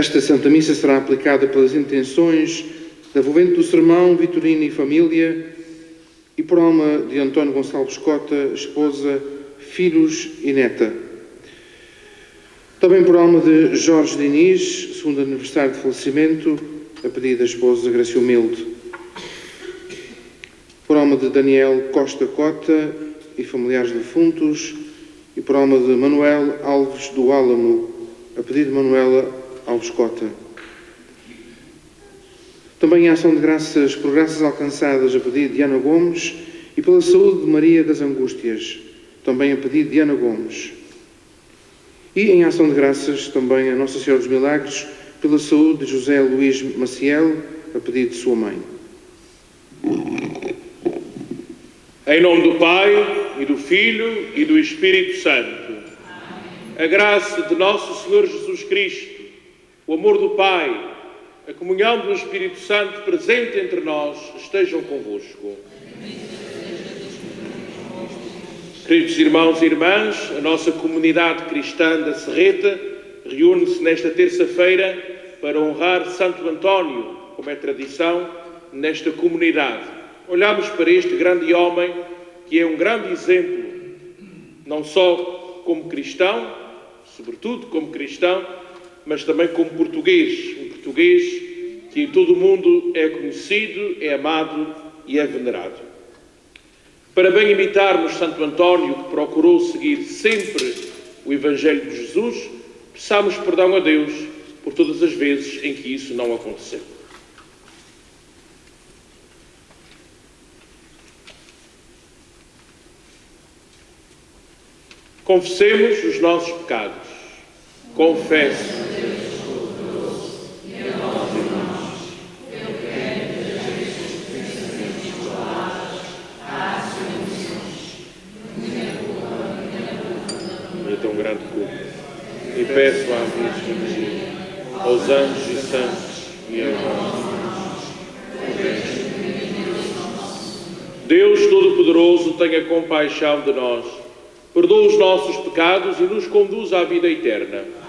Esta Santa Missa será aplicada pelas intenções da envolvente do sermão, Vitorino e família, e por alma de António Gonçalves Cota, esposa, filhos e neta. Também por alma de Jorge Diniz, segundo aniversário de falecimento, a pedido da esposa Gracia Humilde. Por alma de Daniel Costa Cota e familiares defuntos, e por alma de Manuel Alves do Álamo, a pedido de Manuela Alves Cota. Também a ação de graças por graças alcançadas a pedido de Ana Gomes e pela saúde de Maria das Angústias, também a pedido de Ana Gomes. E em ação de graças também a Nossa Senhora dos Milagres pela saúde de José Luís Maciel, a pedido de sua mãe. Em nome do Pai, e do Filho, e do Espírito Santo. A graça de nosso Senhor Jesus Cristo, o amor do Pai, a comunhão do Espírito Santo presente entre nós, estejam convosco. Queridos irmãos e irmãs, a nossa comunidade cristã da Serreta reúne-se nesta terça-feira para honrar Santo António, como é tradição, nesta comunidade. Olhamos para este grande homem, que é um grande exemplo, não só como cristão, sobretudo como cristão, mas também como português. Um português que em todo o mundo é conhecido, é amado e é venerado. Para bem imitarmos Santo António, que procurou seguir sempre o Evangelho de Jesus, peçamos perdão a Deus por todas as vezes em que isso não aconteceu. Confessemos os nossos pecados. Confesso. É tão grande culpa. E peço à Virgem Maria, aos anjos e santos e a nós. Deus Todo-Poderoso, tenha compaixão de nós, perdoa os nossos pecados e nos conduz à vida eterna.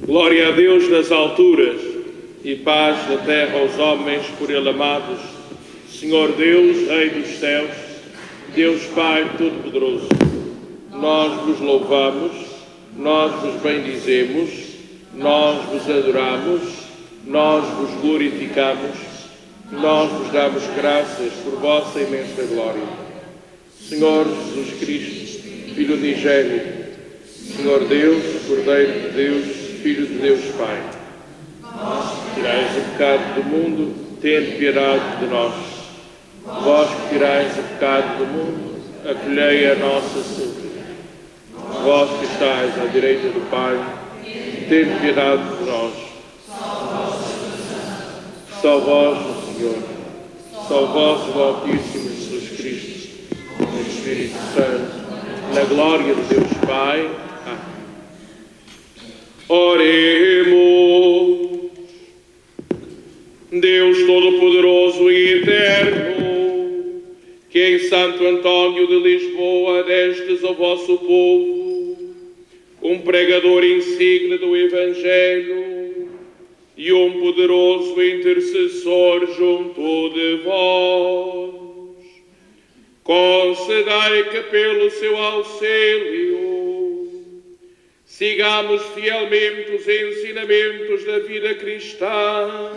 Glória a Deus nas alturas e paz na terra aos homens por Ele amados. Senhor Deus, Rei dos céus, Deus Pai Todo-Poderoso, nós vos louvamos, nós vos bendizemos, nós vos adoramos, nós vos glorificamos, nós vos damos graças por vossa imensa glória. Senhor Jesus Cristo, Filho unigênito, Senhor Deus, Cordeiro de Deus, Filho de Deus Pai, tirais o pecado do mundo, tende piedade de nós. Vós que tirais o pecado do mundo, acolhei a nossa súplica. Vós que estáis à direita do Pai, tende piedade de nós. Só vós, o Senhor, só vós, o Altíssimo Jesus Cristo, o Espírito Santo, na glória de Deus Pai. Oremos. Deus Todo-Poderoso e Eterno, que em Santo António de Lisboa destes ao vosso povo um pregador insigne do Evangelho e um poderoso intercessor junto de vós, concedei que pelo seu auxílio sigamos fielmente os ensinamentos da vida cristã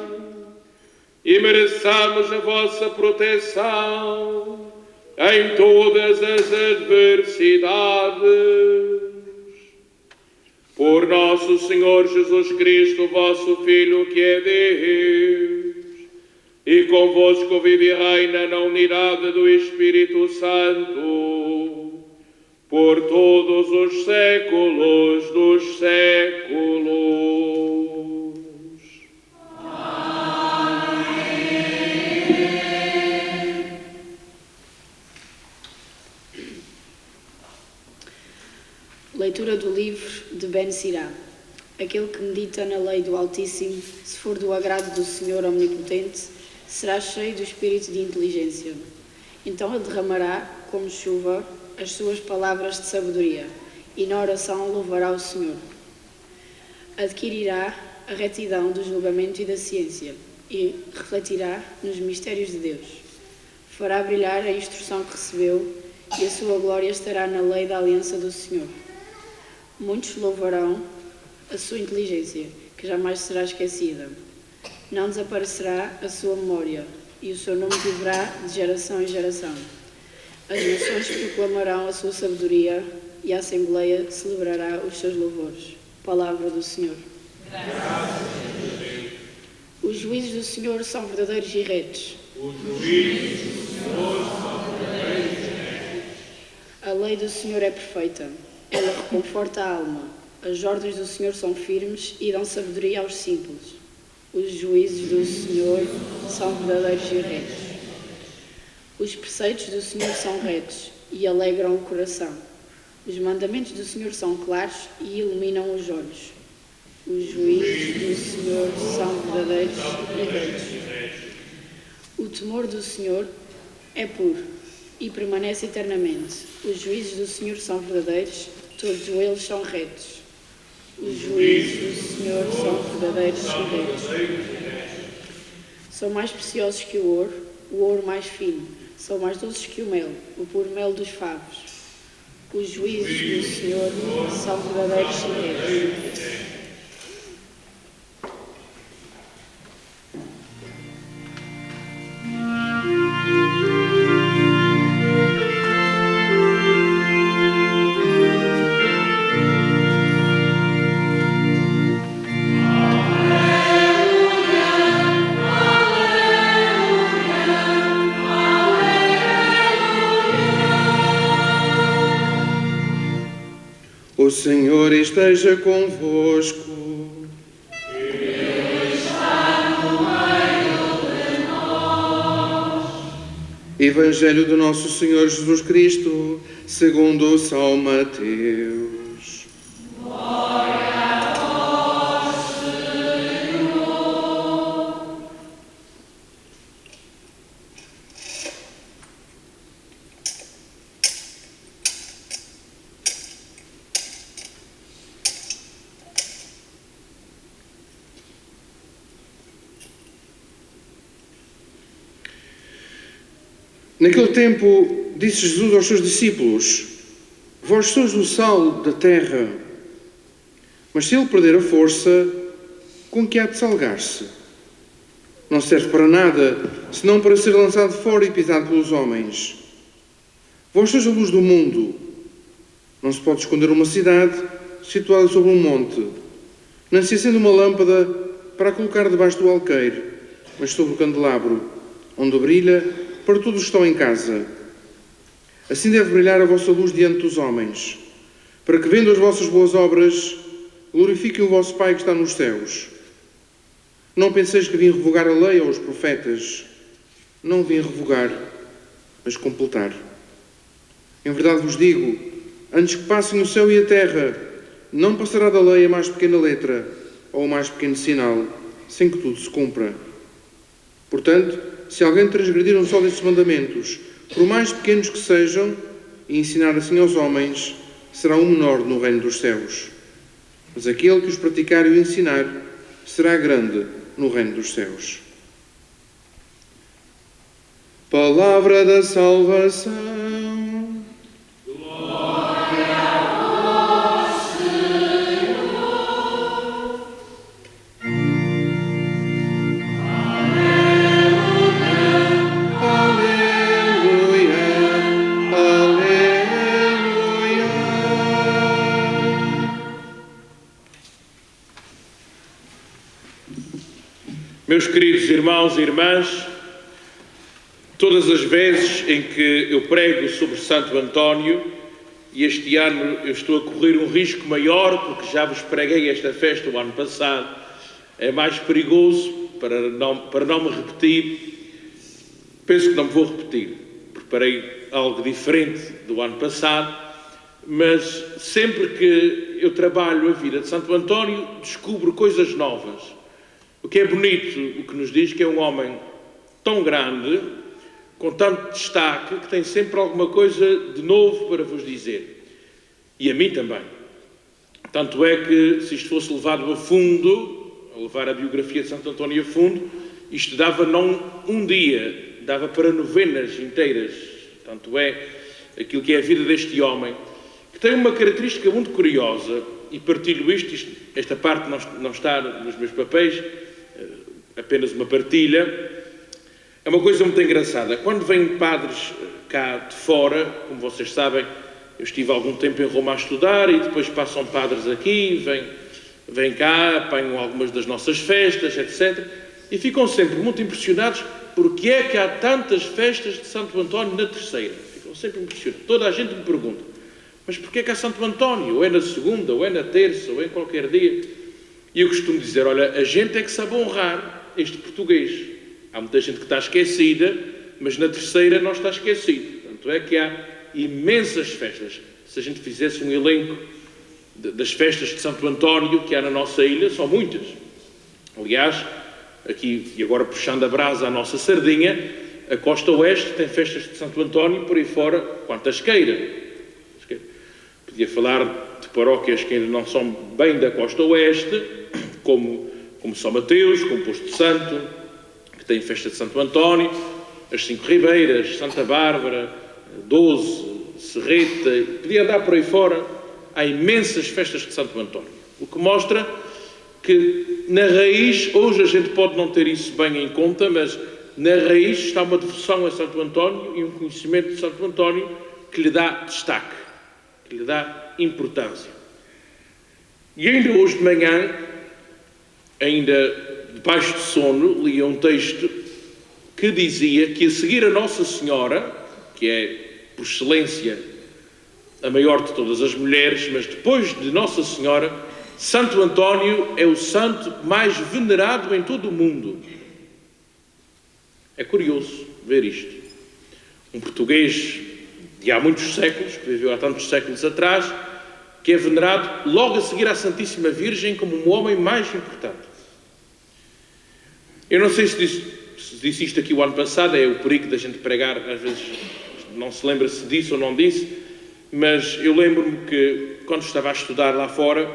e mereçamos a vossa proteção em todas as adversidades. Por nosso Senhor Jesus Cristo, vosso Filho, que é Deus, e convosco vive e reina na unidade do Espírito Santo, por todos os séculos dos séculos. Leitura do livro de Ben Sirá. Aquele que medita na lei do Altíssimo, se for do agrado do Senhor Omnipotente, será cheio do espírito de inteligência. Então ele derramará, como chuva, as suas palavras de sabedoria, e na oração louvará o Senhor. Adquirirá a retidão do julgamento e da ciência, e refletirá nos mistérios de Deus. Fará brilhar a instrução que recebeu, e a sua glória estará na lei da aliança do Senhor. Muitos louvarão a sua inteligência, que jamais será esquecida. Não desaparecerá a sua memória, e o seu nome viverá de geração em geração. As nações proclamarão a sua sabedoria, e a Assembleia celebrará os seus louvores. Palavra do Senhor. Os juízos do Senhor são verdadeiros e retos. A lei do Senhor é perfeita. Ela reconforta a alma. As ordens do Senhor são firmes e dão sabedoria aos simples. Os juízos do Senhor são verdadeiros e retos. Os preceitos do Senhor são retos e alegram o coração. Os mandamentos do Senhor são claros e iluminam os olhos. Os juízos do Senhor são verdadeiros e retos. O temor do Senhor é puro e permanece eternamente. Os juízos do Senhor são verdadeiros, todos eles são retos. Os juízos do Senhor são verdadeiros e retos. São mais preciosos que o ouro mais fino. São mais doces que o mel, o puro mel dos favos. Os juízos do Senhor são verdadeiros e retos. O Senhor esteja convosco. Ele está no meio de nós. Evangelho do nosso Senhor Jesus Cristo, segundo São Mateus. Glória a vós, Senhor. Naquele tempo, disse Jesus aos seus discípulos: Vós sois o sal da terra, mas se ele perder a força, com que há de salgar-se? Não serve para nada, senão para ser lançado fora e pisado pelos homens. Vós sois a luz do mundo. Não se pode esconder uma cidade situada sobre um monte, nem se acende uma lâmpada para a colocar debaixo do alqueire, mas sobre o candelabro, onde brilha para todos que estão em casa. Assim deve brilhar a vossa luz diante dos homens, para que, vendo as vossas boas obras, glorifiquem o vosso Pai que está nos céus. Não penseis que vim revogar a lei ou os profetas. Não vim revogar, mas completar. Em verdade vos digo, antes que passem o céu e a terra, não passará da lei a mais pequena letra ou o mais pequeno sinal, sem que tudo se cumpra. Portanto, se alguém transgredir um só destes mandamentos, por mais pequenos que sejam, e ensinar assim aos homens, será um menor no reino dos céus. Mas aquele que os praticar e o ensinar, será grande no reino dos céus. Palavra da salvação. Glória a vós, Senhor. Meus queridos irmãos e irmãs, todas as vezes em que eu prego sobre Santo António, e este ano eu estou a correr um risco maior, porque já vos preguei esta festa o ano passado, é mais perigoso para não me repetir. Penso que não me vou repetir, preparei algo diferente do ano passado, mas sempre que eu trabalho a vida de Santo António, descubro coisas novas. O que é bonito, o que nos diz que é um homem tão grande, com tanto destaque, que tem sempre alguma coisa de novo para vos dizer. E a mim também. Tanto é que, se isto fosse levado a fundo, a levar a biografia de Santo António a fundo, isto dava não um dia, dava para novenas inteiras. Tanto é aquilo que é a vida deste homem, que tem uma característica muito curiosa, e partilho isto, esta parte não está nos meus papéis, apenas uma partilha. É uma coisa muito engraçada. Quando vêm padres cá de fora, como vocês sabem, eu estive algum tempo em Roma a estudar e depois passam padres aqui, vêm cá, apanham algumas das nossas festas, etc. E ficam sempre muito impressionados porque é que há tantas festas de Santo António na terceira. Ficam sempre impressionados. Toda a gente me pergunta, mas porquê é que há Santo António? Ou é na segunda, ou é na terça, ou é em qualquer dia? E eu costumo dizer, olha, a gente é que sabe honrar este português. Há muita gente que está esquecida, mas na terceira não está esquecido. Tanto é que há imensas festas. Se a gente fizesse um elenco das festas de Santo António que há na nossa ilha, são muitas. Aliás, aqui, e agora puxando a brasa à nossa sardinha, a costa oeste tem festas de Santo António por aí fora, quantas queira. Podia falar de paróquias que ainda não são bem da costa oeste, como São Mateus, como Posto Santo, que tem festa de Santo António, as Cinco Ribeiras, Santa Bárbara, Doze, Serreta, podia andar por aí fora, há imensas festas de Santo António. O que mostra que na raiz, hoje a gente pode não ter isso bem em conta, mas na raiz está uma devoção a Santo António e um conhecimento de Santo António que lhe dá destaque, que lhe dá importância. E ainda hoje de manhã, ainda debaixo de sono, li um texto que dizia que a seguir a Nossa Senhora, que é por excelência a maior de todas as mulheres, mas depois de Nossa Senhora, Santo António é o santo mais venerado em todo o mundo. É curioso ver isto. Um português de há muitos séculos, que viveu há tantos séculos atrás, que é venerado logo a seguir à Santíssima Virgem como um homem mais importante. Eu não sei se disse isto aqui o ano passado, é o perigo da gente pregar, às vezes não se lembra se disse ou não disse, mas eu lembro-me que quando estava a estudar lá fora,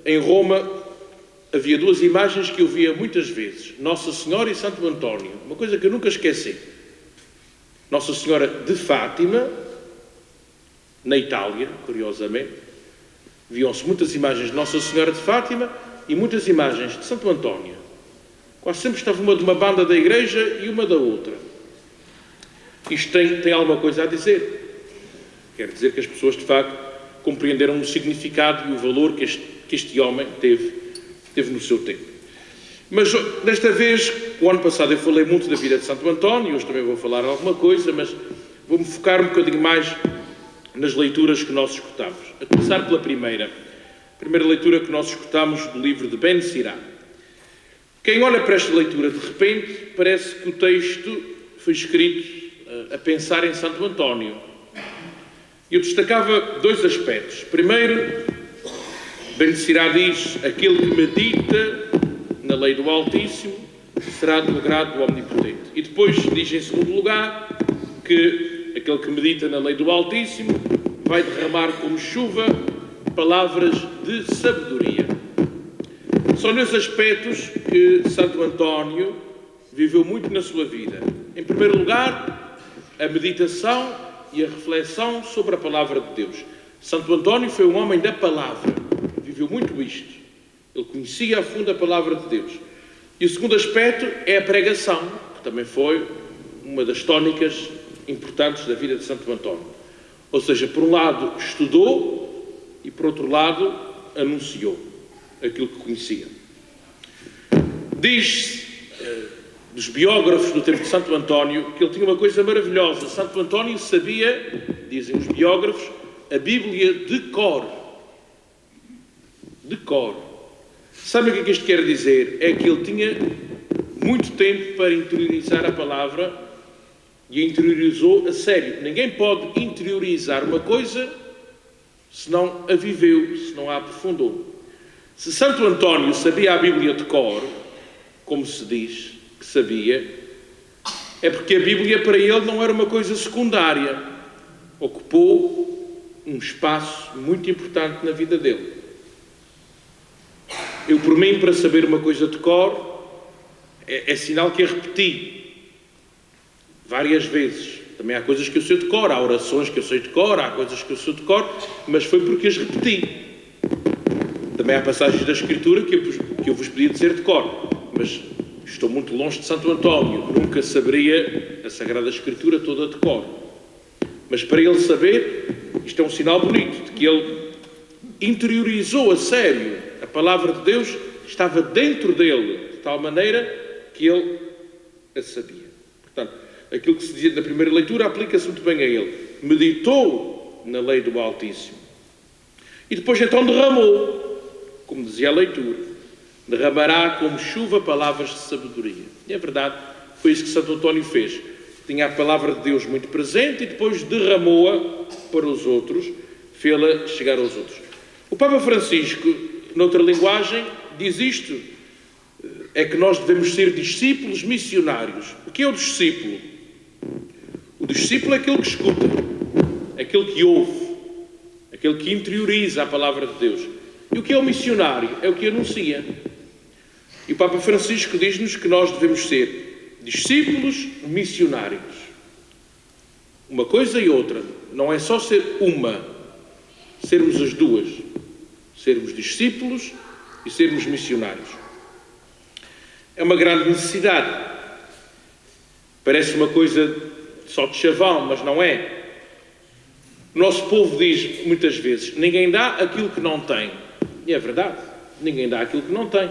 em Roma, havia duas imagens que eu via muitas vezes, Nossa Senhora e Santo António, uma coisa que eu nunca esqueci. Nossa Senhora de Fátima, na Itália, curiosamente, viam-se muitas imagens de Nossa Senhora de Fátima e muitas imagens de Santo António. Quase sempre estava uma de uma banda da igreja e uma da outra. Isto tem alguma coisa a dizer. Quer dizer que as pessoas, de facto, compreenderam o significado e o valor que este homem teve no seu tempo. Mas, desta vez, o ano passado eu falei muito da vida de Santo António, hoje também vou falar alguma coisa, mas vou-me focar um bocadinho mais nas leituras que nós escutamos. A começar pela primeira leitura que nós escutamos do livro de Ben Sirá. Quem olha para esta leitura, de repente, parece que o texto foi escrito a pensar em Santo António. Eu destacava dois aspectos. Primeiro, Ben Sirá diz, aquele que medita na lei do Altíssimo será do agrado do Omnipotente. E depois diz, em segundo lugar, que aquele que medita na lei do Altíssimo vai derramar como chuva palavras de sabedoria. São dois aspectos que Santo António viveu muito na sua vida. Em primeiro lugar, a meditação e a reflexão sobre a palavra de Deus. Santo António foi um homem da palavra, viveu muito isto. Ele conhecia a fundo a palavra de Deus. E o segundo aspecto é a pregação, que também foi uma das tónicas importantes da vida de Santo António. Ou seja, por um lado estudou e por outro lado anunciou aquilo que conhecia. Diz-se dos biógrafos do tempo de Santo António, que ele tinha uma coisa maravilhosa. Santo António sabia, dizem os biógrafos, a Bíblia de cor. De cor. Sabe o que isto quer dizer? É que ele tinha muito tempo para interiorizar a palavra e a interiorizou a sério. Ninguém pode interiorizar uma coisa se não a viveu, se não a aprofundou. Se Santo António sabia a Bíblia de cor, como se diz que sabia, é porque a Bíblia para ele não era uma coisa secundária. Ocupou um espaço muito importante na vida dele. Eu, por mim, para saber uma coisa de cor, é sinal que a repeti várias vezes. Também há coisas que eu sei de cor, há orações que eu sei de cor, há coisas que eu sei de cor, mas foi porque as repeti. Também há passagens da Escritura que eu vos podia dizer de cor, mas estou muito longe de Santo António, nunca saberia a Sagrada Escritura toda de cor. Mas para ele saber, isto é um sinal bonito, de que ele interiorizou a sério a palavra de Deus, estava dentro dele, de tal maneira que ele a sabia. Portanto, aquilo que se dizia na primeira leitura aplica-se muito bem a ele. Meditou na lei do Altíssimo. E depois então derramou, como dizia a leitura, derramará como chuva palavras de sabedoria. E é verdade, foi isso que Santo António fez. Tinha a palavra de Deus muito presente e depois derramou-a para os outros, fê-la chegar aos outros. O Papa Francisco, noutra linguagem, diz isto, é que nós devemos ser discípulos missionários. O que é o discípulo? O discípulo é aquele que escuta, aquele que ouve, aquele que interioriza a palavra de Deus. E o que é o missionário? É o que anuncia. E o Papa Francisco diz-nos que nós devemos ser discípulos missionários. Uma coisa e outra. Não é só ser uma, sermos as duas. Sermos discípulos e sermos missionários. É uma grande necessidade. Parece uma coisa só de chavão, mas não é. O nosso povo diz muitas vezes, ninguém dá aquilo que não tem. E é verdade, ninguém dá aquilo que não tem.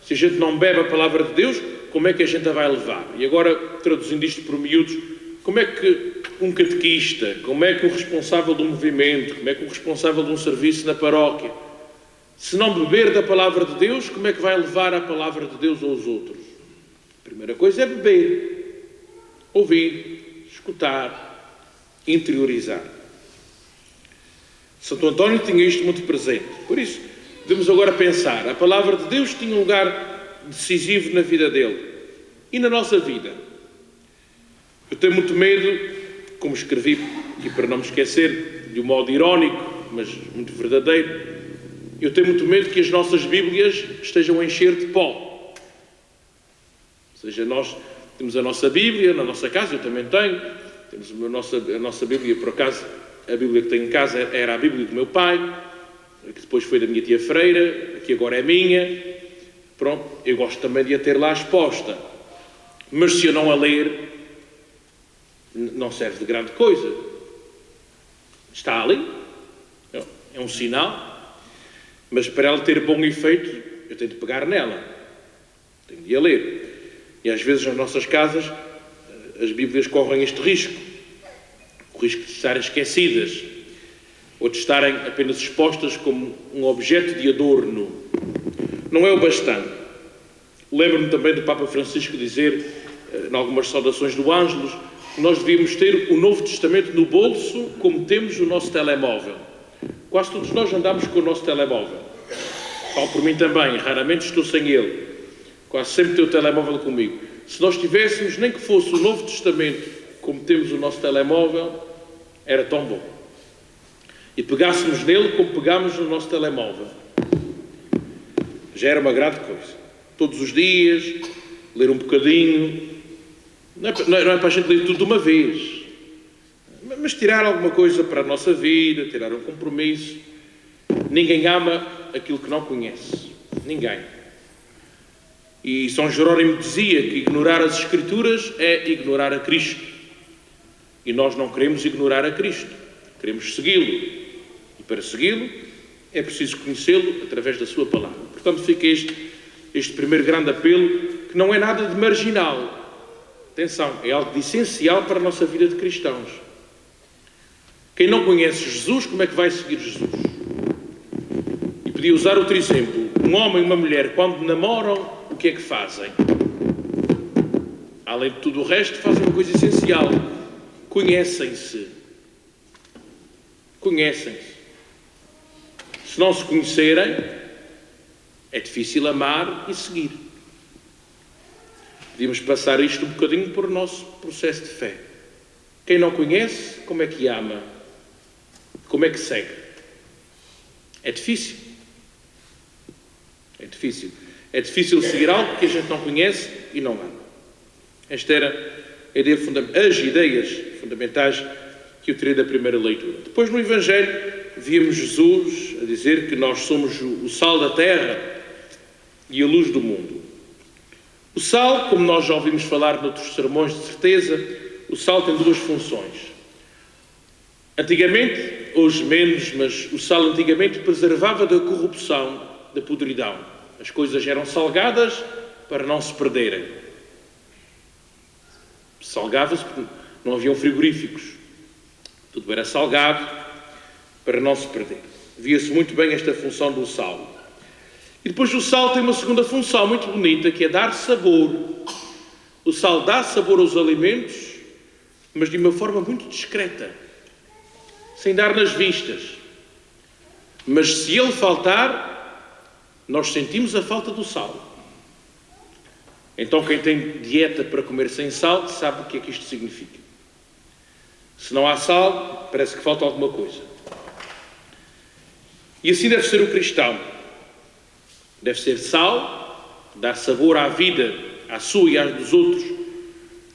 Se a gente não bebe a palavra de Deus, como é que a gente a vai levar? E agora, traduzindo isto por miúdos, como é que um catequista, como é que um responsável de um movimento, como é que um responsável de um serviço na paróquia, se não beber da palavra de Deus, como é que vai levar a palavra de Deus aos outros? A primeira coisa é beber, ouvir, escutar, interiorizar. Santo António tinha isto muito presente. Por isso, devemos agora pensar, a palavra de Deus tinha um lugar decisivo na vida dele e na nossa vida. Eu tenho muito medo, como escrevi, e para não me esquecer, de um modo irónico, mas muito verdadeiro, eu tenho muito medo que as nossas Bíblias estejam a encher de pó. Ou seja, nós temos a nossa Bíblia na nossa casa, eu também tenho, temos a nossa Bíblia, por acaso, a Bíblia que tenho em casa era a Bíblia do meu pai, que depois foi da minha tia Freira, que agora é minha. Pronto, eu gosto também de a ter lá exposta. Mas se eu não a ler, não serve de grande coisa. Está ali, é um sinal, mas para ela ter bom efeito, eu tenho de pegar nela, tenho de a ler. E às vezes nas nossas casas, as Bíblias correm este risco, o risco de estarem esquecidas, ou de estarem apenas expostas como um objeto de adorno. Não é o bastante. Lembro-me também do Papa Francisco dizer, em algumas saudações do Ângelus, que nós devíamos ter o Novo Testamento no bolso como temos o nosso telemóvel. Quase todos nós andamos com o nosso telemóvel. Falo por mim também, raramente estou sem ele. Quase sempre tenho o telemóvel comigo. Se nós tivéssemos, nem que fosse o Novo Testamento como temos o nosso telemóvel, era tão bom. E pegássemos nele como pegámos no nosso telemóvel. Já era uma grande coisa. Todos os dias, ler um bocadinho. Não é para a gente ler tudo de uma vez. Mas tirar alguma coisa para a nossa vida, tirar um compromisso. Ninguém ama aquilo que não conhece. Ninguém. E São Jerónimo dizia que ignorar as Escrituras é ignorar a Cristo. E nós não queremos ignorar a Cristo. Queremos segui-lo. E para segui-lo é preciso conhecê-lo através da sua palavra. Portanto, fica este primeiro grande apelo, que porque não é nada de marginal. Atenção, é algo de essencial para a nossa vida de cristãos. Quem não conhece Jesus, como é que vai seguir Jesus? E podia usar outro exemplo. Um homem e uma mulher, quando namoram, o que é que fazem? Além de tudo o resto, fazem uma coisa essencial. Conhecem-se. Conhecem-se. Se não se conhecerem, é difícil amar e seguir. Podíamos passar isto um bocadinho por o nosso processo de fé. Quem não conhece, como é que ama? Como é que segue? É difícil. É difícil. É difícil seguir algo que a gente não conhece e não ama. Esta era as ideias fundamentais que eu tirei da primeira leitura. Depois, no Evangelho, víamos Jesus a dizer que nós somos o sal da terra e a luz do mundo. O sal, como nós já ouvimos falar noutros sermões, de certeza, o sal tem duas funções. Antigamente, hoje menos, mas o sal antigamente preservava da corrupção, da podridão. As coisas eram salgadas para não se perderem. Salgava-se porque não haviam frigoríficos. Tudo era salgado para não se perder. Via-se muito bem esta função do sal. E depois o sal tem uma segunda função muito bonita, que é dar sabor. O sal dá sabor aos alimentos, mas de uma forma muito discreta, sem dar nas vistas. Mas se ele faltar, nós sentimos a falta do sal. Então quem tem dieta para comer sem sal sabe o que é que isto significa. Se não há sal, parece que falta alguma coisa. E assim deve ser o cristão. Deve ser sal, dar sabor à vida, à sua e à dos outros,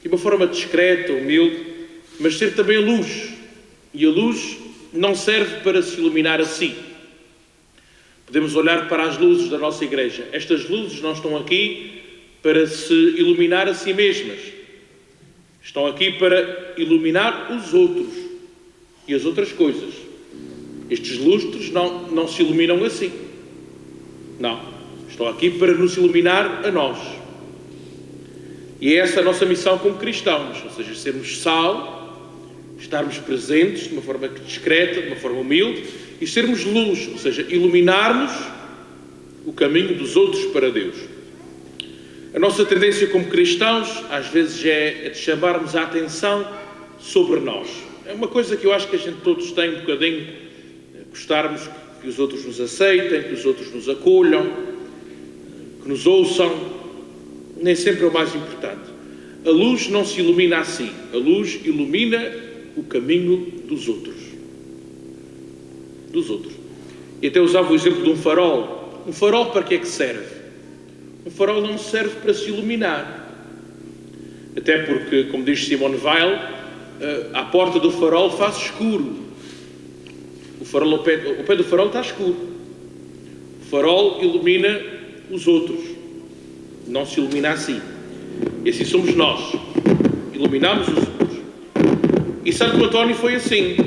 de uma forma discreta, humilde, mas ser também luz. E a luz não serve para se iluminar a si. Podemos olhar para as luzes da nossa igreja. Estas luzes não estão aqui para se iluminar a si mesmas. Estão aqui para iluminar os outros e as outras coisas. Estes lustres não se iluminam assim. Não. Estão aqui para nos iluminar a nós. E é essa a nossa missão como cristãos, ou seja, sermos sal, estarmos presentes de uma forma discreta, de uma forma humilde, e sermos luz, ou seja, iluminarmos o caminho dos outros para Deus. A nossa tendência como cristãos, às vezes, é de chamarmos a atenção sobre nós. É uma coisa que eu acho que a gente todos tem um bocadinho, gostarmos que os outros nos aceitem, que os outros nos acolham, que nos ouçam. Nem sempre é o mais importante. A luz não se ilumina assim. A luz ilumina o caminho dos outros. Dos outros. E até usava o exemplo de um farol. Um farol para que é que serve? Um farol não serve para se iluminar. Até porque, como diz Simone Weil, à porta do farol faz escuro. O farol, ao pé do farol está escuro. O farol ilumina os outros. Não se ilumina assim. E assim somos nós. Iluminamos os outros. E Santo António foi assim.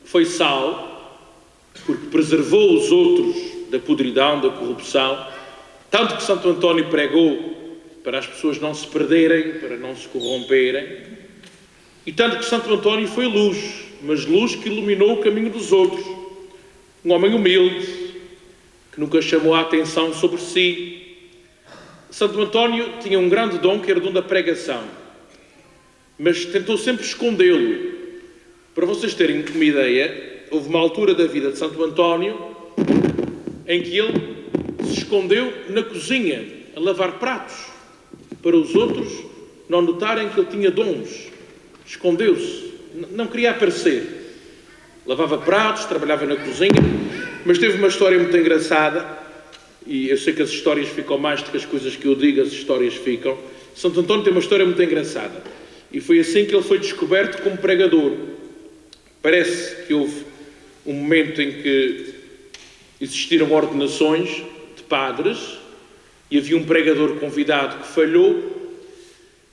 Foi sal, porque preservou os outros da podridão, da corrupção. Tanto que Santo António pregou para as pessoas não se perderem, para não se corromperem. E tanto que Santo António foi luz, mas luz que iluminou o caminho dos outros. Um homem humilde, que nunca chamou a atenção sobre si. Santo António tinha um grande dom, que era o dom da pregação, mas tentou sempre escondê-lo. Para vocês terem uma ideia, houve uma altura da vida de Santo António em que ele se escondeu na cozinha, a lavar pratos, para os outros não notarem que ele tinha dons. Escondeu-se, não queria aparecer. Lavava pratos, trabalhava na cozinha, mas teve uma história muito engraçada. E eu sei que as histórias ficam mais do que as coisas que eu digo, as histórias ficam. Santo António tem uma história muito engraçada. E foi assim que ele foi descoberto como pregador. Parece que houve um momento em que existiram ordenações de padres e havia um pregador convidado que falhou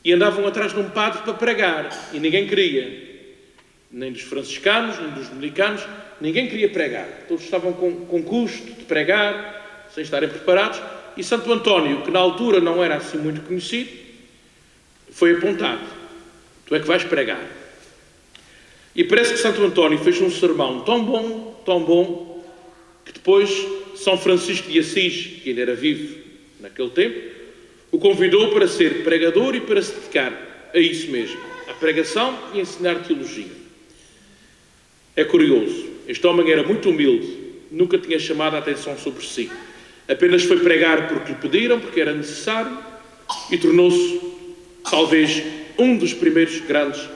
e andavam atrás de um padre para pregar. E ninguém queria. Nem dos franciscanos, nem dos dominicanos. Ninguém queria pregar. Todos estavam com custo de pregar, sem estarem preparados, E Santo António, que na altura não era assim muito conhecido, foi apontado. Tu é que vais pregar. E parece que Santo António fez um sermão tão bom, que depois São Francisco de Assis, que ainda era vivo naquele tempo, o convidou para ser pregador e para se dedicar a isso mesmo, à pregação e a ensinar teologia. É curioso, este homem era muito humilde, nunca tinha chamado a atenção sobre si. Apenas foi pregar porque lhe pediram, porque era necessário, e tornou-se, talvez, um dos primeiros grandes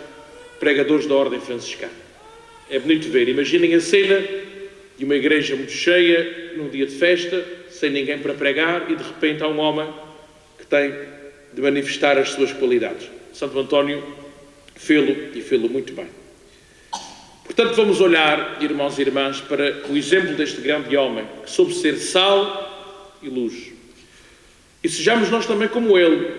pregadores da Ordem Franciscana. É bonito ver, imaginem a cena de uma igreja muito cheia, num dia de festa, sem ninguém para pregar, e de repente há um homem que tem de manifestar as suas qualidades. Santo António fê-lo e fê-lo muito bem. Portanto, vamos olhar, irmãos e irmãs, para o exemplo deste grande homem, que soube ser sal e luz. E sejamos nós também como ele.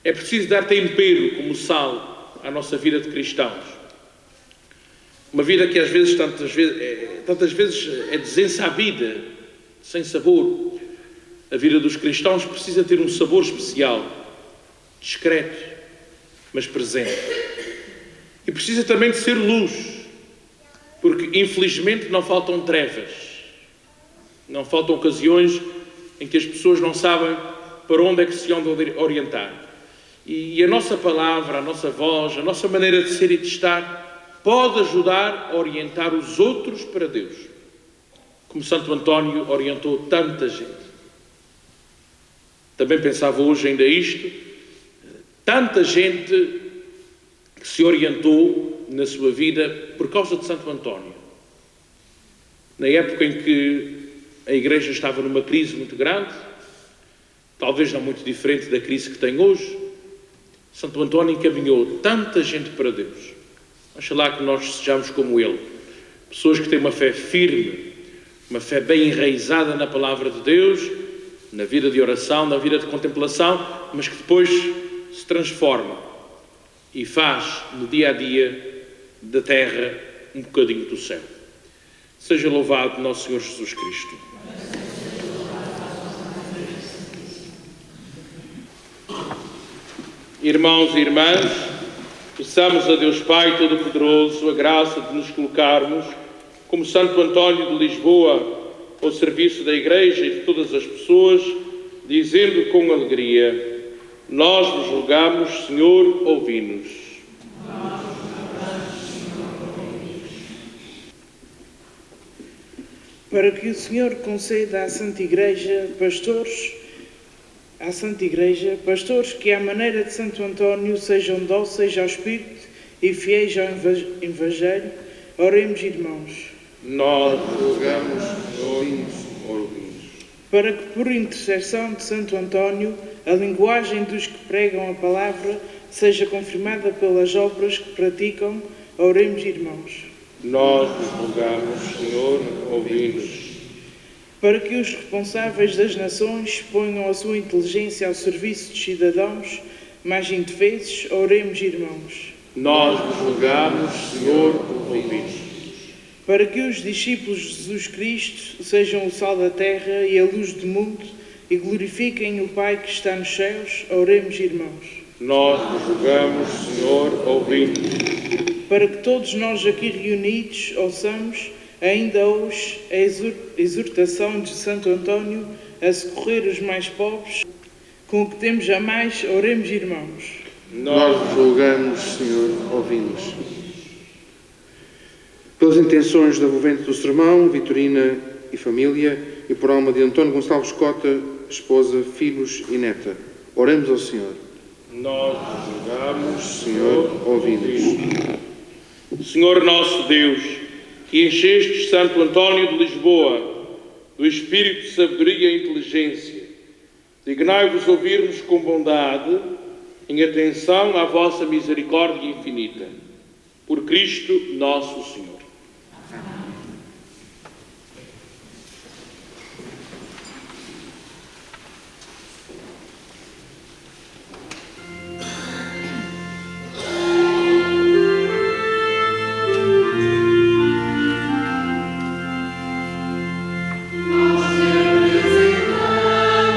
É preciso dar tempero como sal à nossa vida de cristãos. Uma vida que às vezes, tantas vezes é desensabida, sem sabor. A vida dos cristãos precisa ter um sabor especial, discreto, mas presente. E precisa também de ser luz, porque infelizmente não faltam trevas, não faltam ocasiões em que as pessoas não sabem para onde é que se hão de orientar. E a nossa palavra, a nossa voz, a nossa maneira de ser e de estar pode ajudar a orientar os outros para Deus, como Santo António orientou tanta gente. Também pensava hoje ainda isto, tanta gente que se orientou na sua vida por causa de Santo António. Na época em que a Igreja estava numa crise muito grande, talvez não muito diferente da crise que tem hoje, Santo António encaminhou tanta gente para Deus. Oxalá que nós sejamos como ele, pessoas que têm uma fé firme, uma fé bem enraizada na palavra de Deus, na vida de oração, na vida de contemplação, mas que depois se transforma e faz no dia a dia da terra um bocadinho do céu. Seja louvado nosso Senhor Jesus Cristo. Irmãos e irmãs, peçamos a Deus Pai Todo-Poderoso a graça de nos colocarmos, como Santo António de Lisboa, ao serviço da Igreja e de todas as pessoas, dizendo com alegria: nós vos rogamos, Senhor, ouvi-nos. Para que o Senhor conceda à Santa Igreja pastores que, à maneira de Santo António, sejam dóceis ao Espírito e fiéis ao Evangelho, oremos, irmãos. Nós rogamos, ouvi-nos. Para que, por intercessão de Santo António, a linguagem dos que pregam a palavra seja confirmada pelas obras que praticam, oremos, irmãos. Nós vos rogamos, Senhor, ouvi-nos. Para que os responsáveis das nações ponham a sua inteligência ao serviço dos cidadãos mais indefesos, oremos, irmãos. Nós vos rogamos, Senhor, ouvi-nos. Para que os discípulos de Jesus Cristo sejam o sal da terra e a luz do mundo e glorifiquem o Pai que está nos céus, oremos, irmãos. Nós vos rogamos, Senhor, ouvi-nos. Para que todos nós aqui reunidos ouçamos ainda hoje a exortação de Santo António a socorrer os mais pobres, com o que temos a mais, oremos, irmãos. Nós vos rogamos, Senhor, ouvi-nos. Pelas intenções da envolvente do sermão, Vitorina e família, e por alma de António Gonçalves Cota, esposa, filhos e neta, oremos ao Senhor. Nós vos rogamos, Senhor, ouvi-nos. Senhor nosso Deus, que enchestes Santo António de Lisboa do espírito de sabedoria e inteligência, dignai-vos ouvir-nos com bondade, em atenção à vossa misericórdia infinita. Por Cristo nosso Senhor. Nós representamos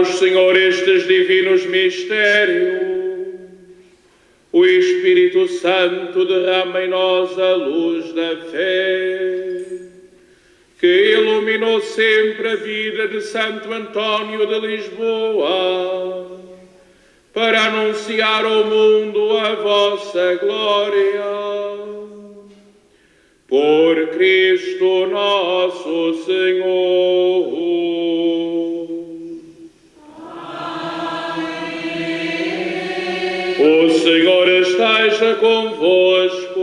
celebramos, Senhor, estes divinos mistérios. O Espírito Santo derrama em nós a luz da fé, que iluminou sempre a vida de Santo António de Lisboa, para anunciar ao mundo a vossa glória. Por Cristo nosso Senhor. Amém. O Senhor esteja convosco.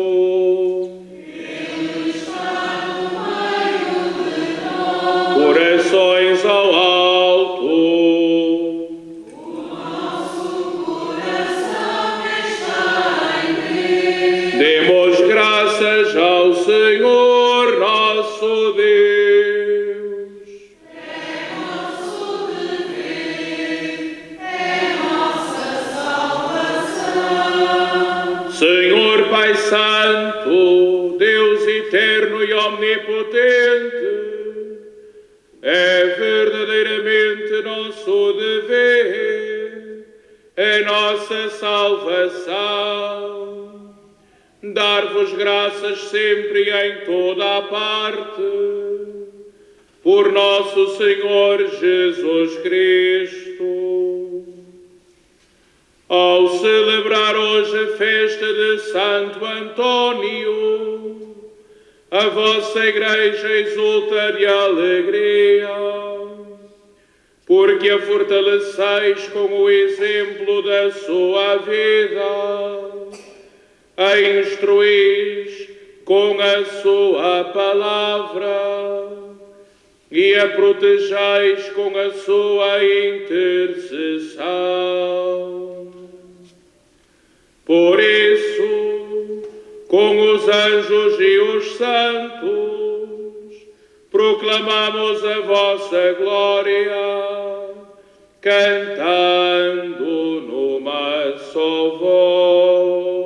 Ele está no meio de nós. Corações ao alto. O nosso coração está em ti. Demos graças ao Senhor nosso Deus. É nosso dever, é nossa salvação. Senhor Pai Santo, Deus eterno e omnipotente, é verdadeiramente nosso dever, é nossa salvação. Dar-vos graças sempre e em toda a parte, por nosso Senhor Jesus Cristo. Ao celebrar hoje a festa de Santo António, a vossa Igreja exulta de alegria, porque a fortaleceis com o exemplo da sua vida, a instruís com a sua palavra e a protegeis com a sua intercessão. Por isso, com os anjos e os santos, proclamamos a vossa glória, cantando numa só voz.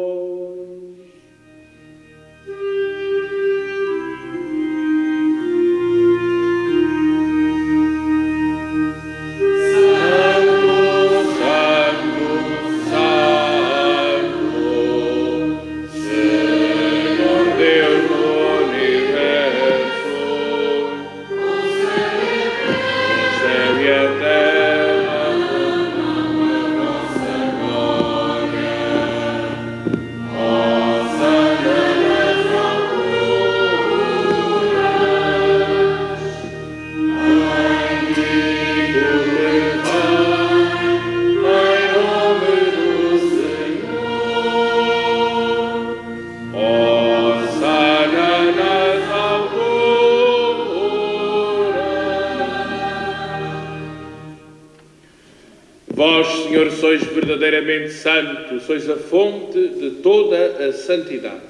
Vós, Senhor, sois verdadeiramente santo, sois a fonte de toda a santidade.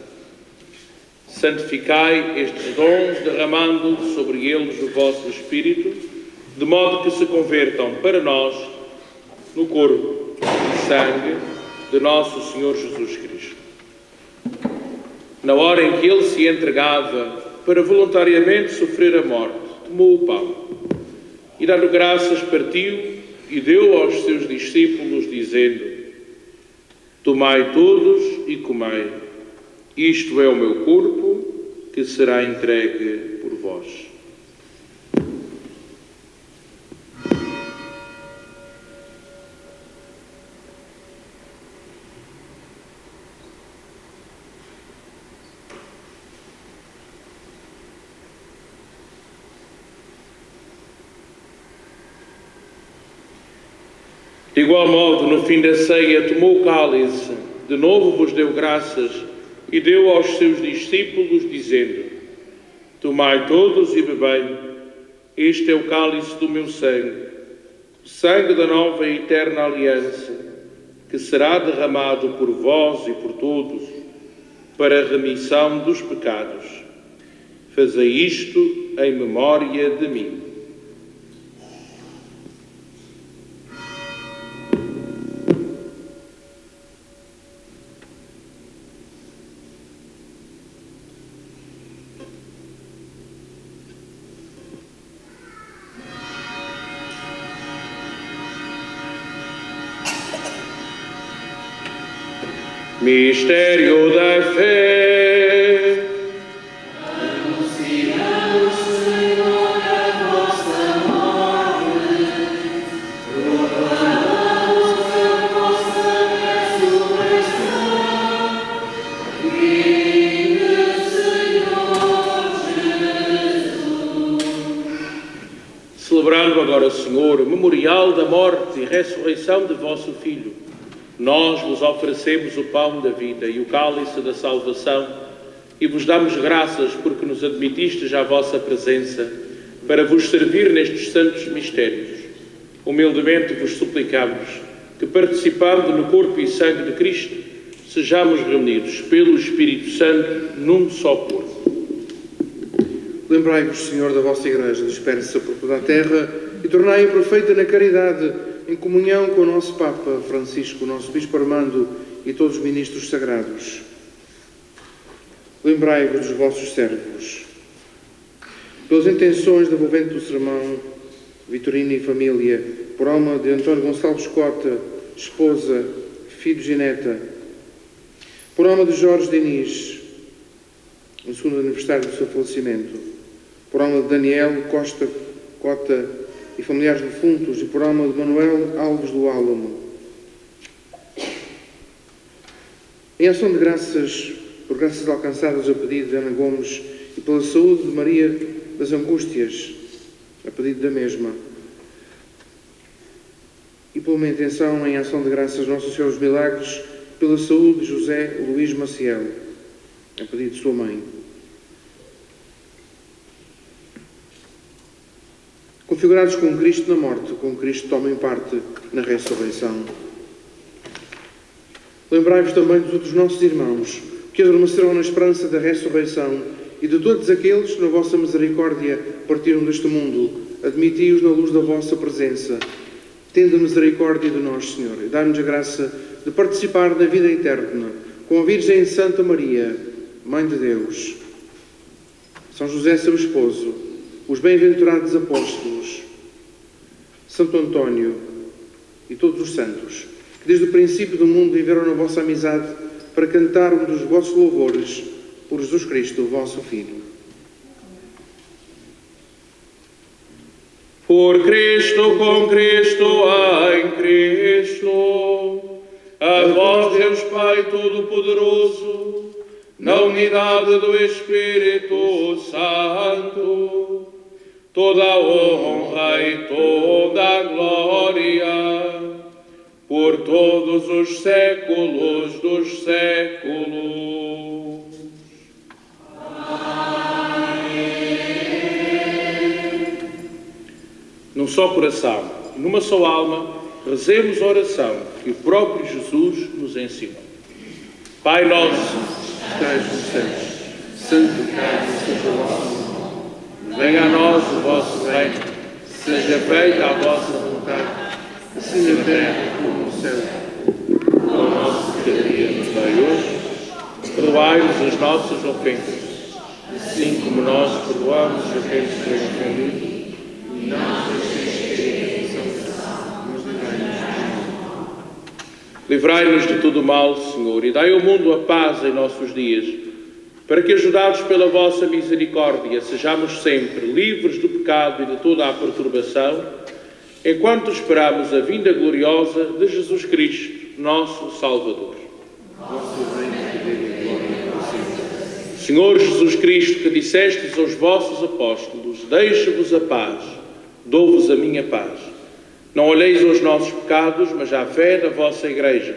Santificai estes dons, derramando sobre eles o vosso Espírito, de modo que se convertam para nós no corpo e sangue de nosso Senhor Jesus Cristo. Na hora em que ele se entregava para voluntariamente sofrer a morte, tomou o pão e, dando graças, partiu e deu aos seus discípulos, dizendo: tomai todos e comei, isto é o meu corpo, que será entregue por vós. De igual modo, no fim da ceia, tomou o cálice, de novo vos deu graças e deu aos seus discípulos, dizendo: tomai todos e bebei, este é o cálice do meu sangue, o sangue da nova e eterna aliança, que será derramado por vós e por todos, para a remissão dos pecados. Fazei isto em memória de mim. Mistério da fé. Anunciamos, Senhor, a vossa morte, proclamamos a vossa ressurreição. Vinde, Senhor Jesus. Celebrando agora, Senhor, o memorial da morte e ressurreição de vosso Filho, nós vos oferecemos o pão da vida e o cálice da salvação e vos damos graças porque nos admitistes à vossa presença para vos servir nestes santos mistérios. Humildemente vos suplicamos que, participando no corpo e sangue de Cristo, sejamos reunidos pelo Espírito Santo num só corpo. Lembrai-vos, Senhor, da vossa Igreja dispersa por toda a terra e tornai-a perfeita na caridade, em comunhão com o nosso Papa Francisco, o nosso Bispo Armando e todos os ministros sagrados. Lembrai-vos dos vossos servos. Pelas intenções da envolvente do sermão, Vitorino e família, por alma de António Gonçalves Cota, esposa, filhos e neta, por alma de Jorge Diniz, no segundo aniversário do seu falecimento, por alma de Daniel Costa Cota e familiares defuntos, e por alma de Manuel Alves do Álamo. Em ação de graças, por graças alcançadas a pedido de Ana Gomes e pela saúde de Maria das Angústias, a pedido da mesma, e por uma intenção em ação de graças Nosso Senhor dos Milagres, pela saúde de José Luís Maciel, a pedido de sua mãe. Configurados com Cristo na morte, com Cristo tomem parte na ressurreição. Lembrai-vos também dos outros nossos irmãos, que adormeceram na esperança da ressurreição, e de todos aqueles que na vossa misericórdia partiram deste mundo. Admiti-os na luz da vossa presença. Tende misericórdia de nós, Senhor, e dá-nos a graça de participar da vida eterna, com a Virgem Santa Maria, Mãe de Deus, São José, seu esposo, os bem-aventurados apóstolos, Santo António e todos os santos, que desde o princípio do mundo viveram na vossa amizade para cantarmos os vossos louvores por Jesus Cristo, o vosso Filho. Por Cristo, com Cristo, em Cristo, a vós, Deus Pai Todo-Poderoso, na unidade do Espírito Santo, toda a honra e toda a glória, por todos os séculos dos séculos. Amém. Num só coração, numa só alma, rezemos a oração que o próprio Jesus nos ensinou. Pai nosso, que estais nos céus, santificado seja o vosso nome. Venha a nós o vosso reino, seja feita a vossa vontade, assim na terra como no céu. O nosso cada dia nos dai hoje, perdoai-nos as nossas ofensas, assim como nós perdoamos a quem nos tem ofendido, e não nos deixeis cair em tentação, mas livrai-nos do mal. Livrai-nos de todo o mal, Senhor, e dai ao mundo a paz em nossos dias, para que, ajudados pela vossa misericórdia, sejamos sempre livres do pecado e de toda a perturbação, enquanto esperamos a vinda gloriosa de Jesus Cristo, nosso Salvador. Senhor Jesus Cristo, que dissestes aos vossos apóstolos: deixo-vos a paz, dou-vos a minha paz. Não olheis aos nossos pecados, mas à fé da vossa Igreja,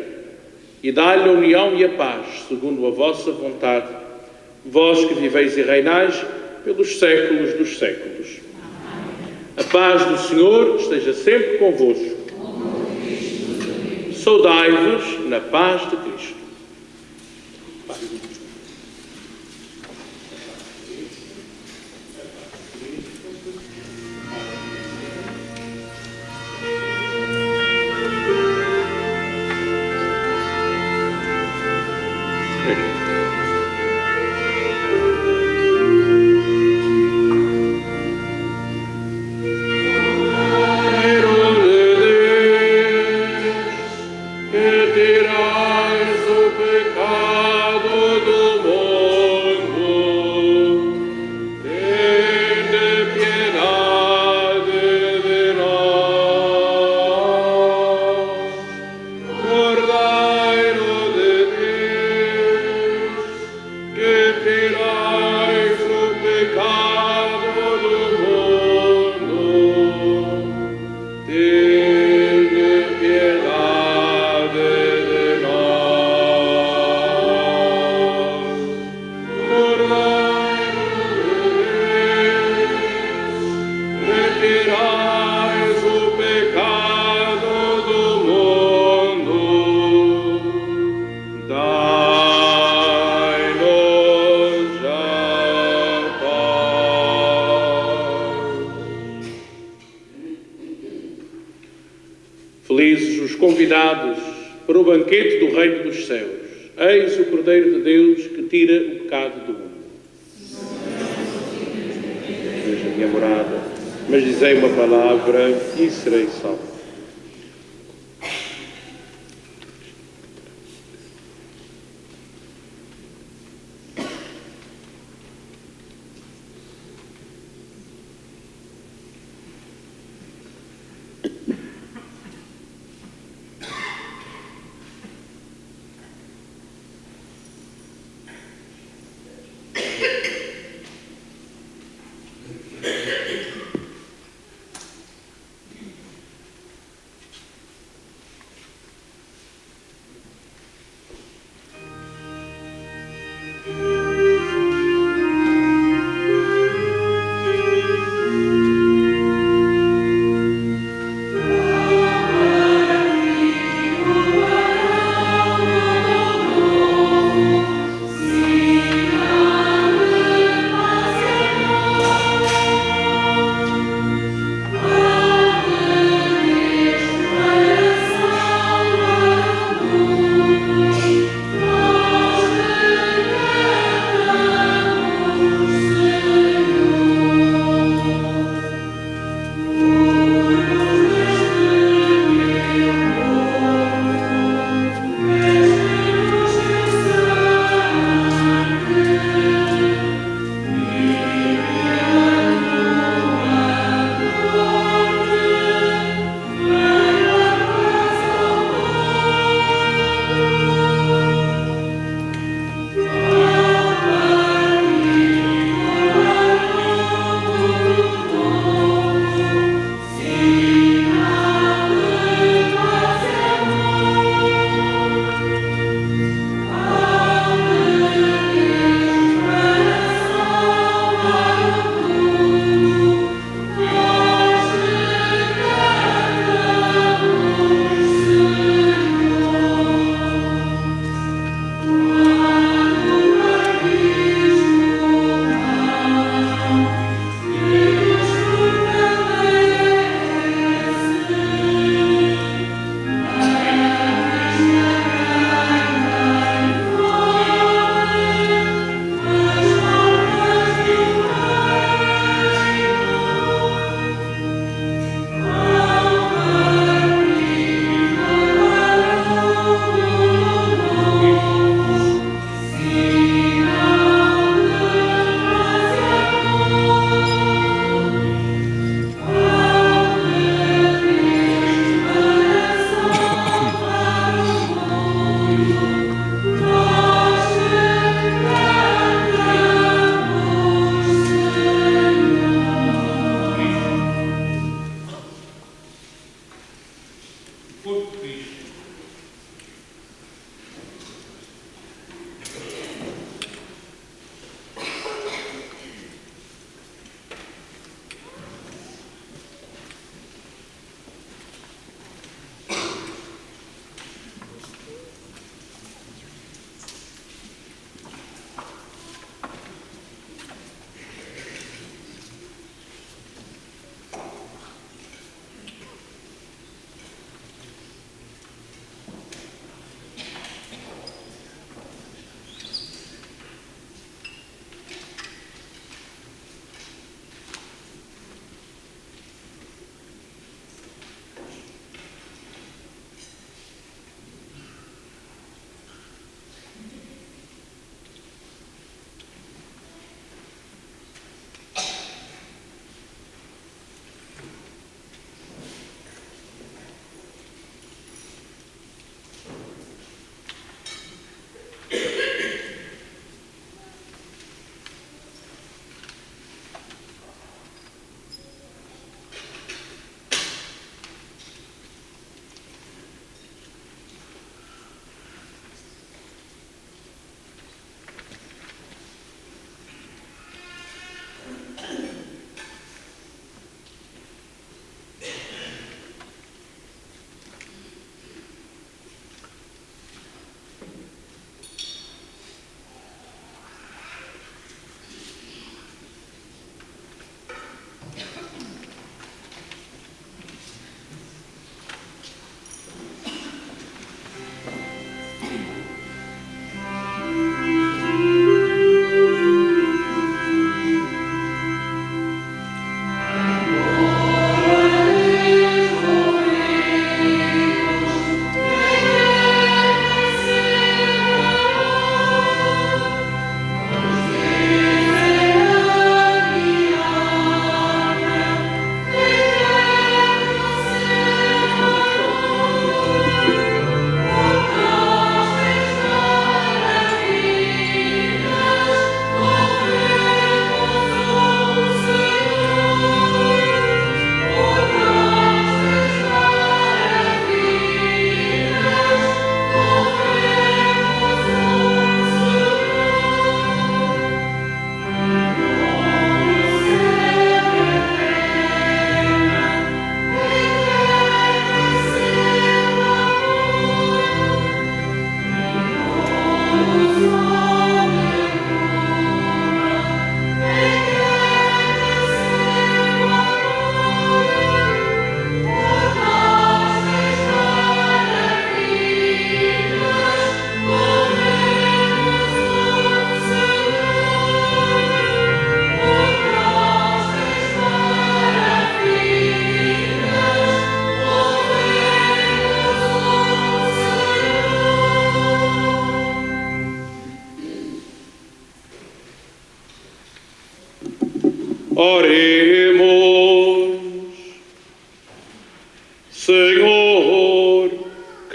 e dai-lhe a união e a paz, segundo a vossa vontade, vós que viveis e reinais pelos séculos dos séculos. A paz do Senhor esteja sempre convosco. Saudai-vos na paz de Cristo. Que tirais Felizes os convidados para o banquete do Reino dos Céus. Eis o Cordeiro de Deus que tira o pecado do mundo. Seja a minha morada, mas dizei uma palavra e serei salvo.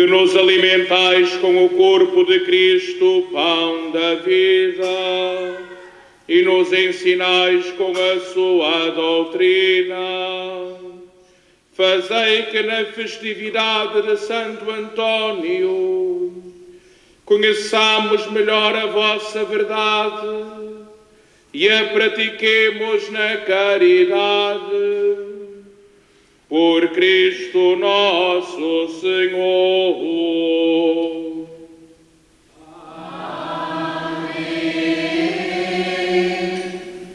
que nos alimentais com o corpo de Cristo, pão da vida, e nos ensinais com a sua doutrina. Fazei que na festividade de Santo Antônio conheçamos melhor a vossa verdade e a pratiquemos na caridade. Por Cristo nosso Senhor.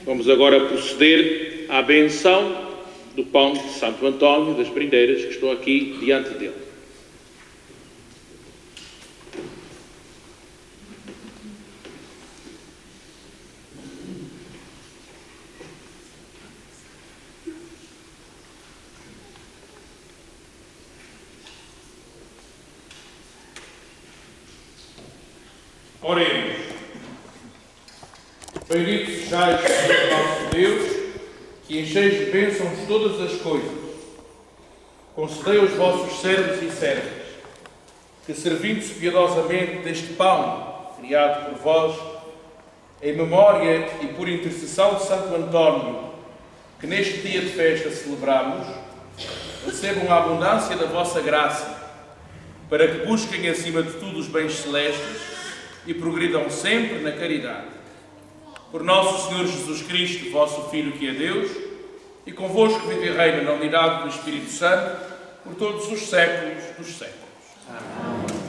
Vamos agora proceder à benção do pão de Santo Antônio, das prendeiras que estou aqui diante dele. Oremos. Bendito sejais, Senhor nosso Deus, que encheis de bênçãos todas as coisas. Concedei aos vossos servos e servas, que servindo-se piedosamente deste pão, criado por vós, em memória e por intercessão de Santo Antônio, que neste dia de festa celebramos, recebam a abundância da vossa graça, para que busquem acima de tudo os bens celestes e progridam sempre na caridade. Por nosso Senhor Jesus Cristo, vosso Filho, que é Deus, e convosco vive e reina na unidade do Espírito Santo, por todos os séculos dos séculos. Amém.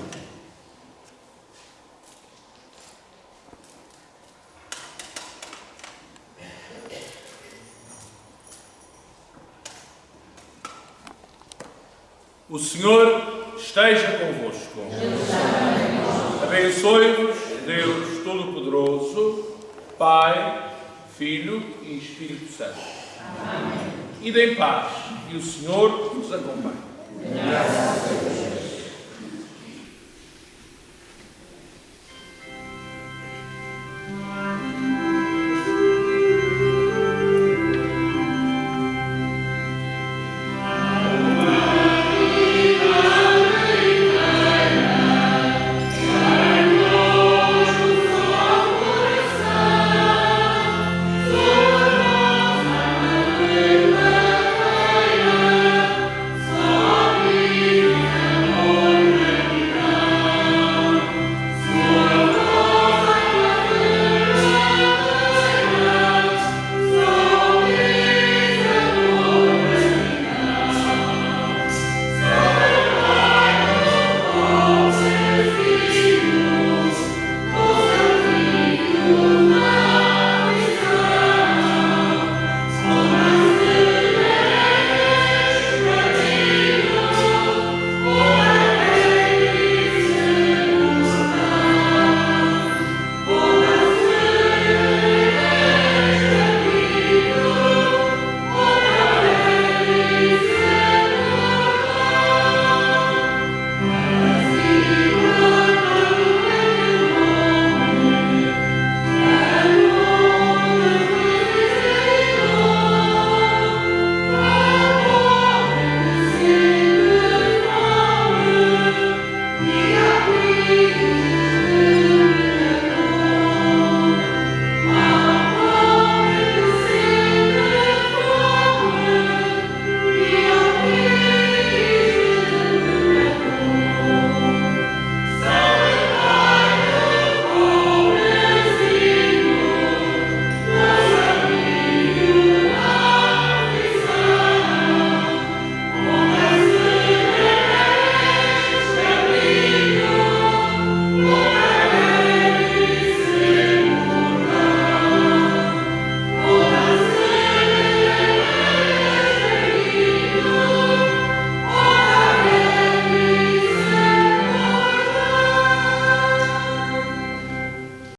O Senhor esteja convosco. Abençoe-vos, Deus Todo-Poderoso, Pai, Filho e Espírito Santo. Amém. Idem paz, e o Senhor vos acompanhe. Graças a Deus.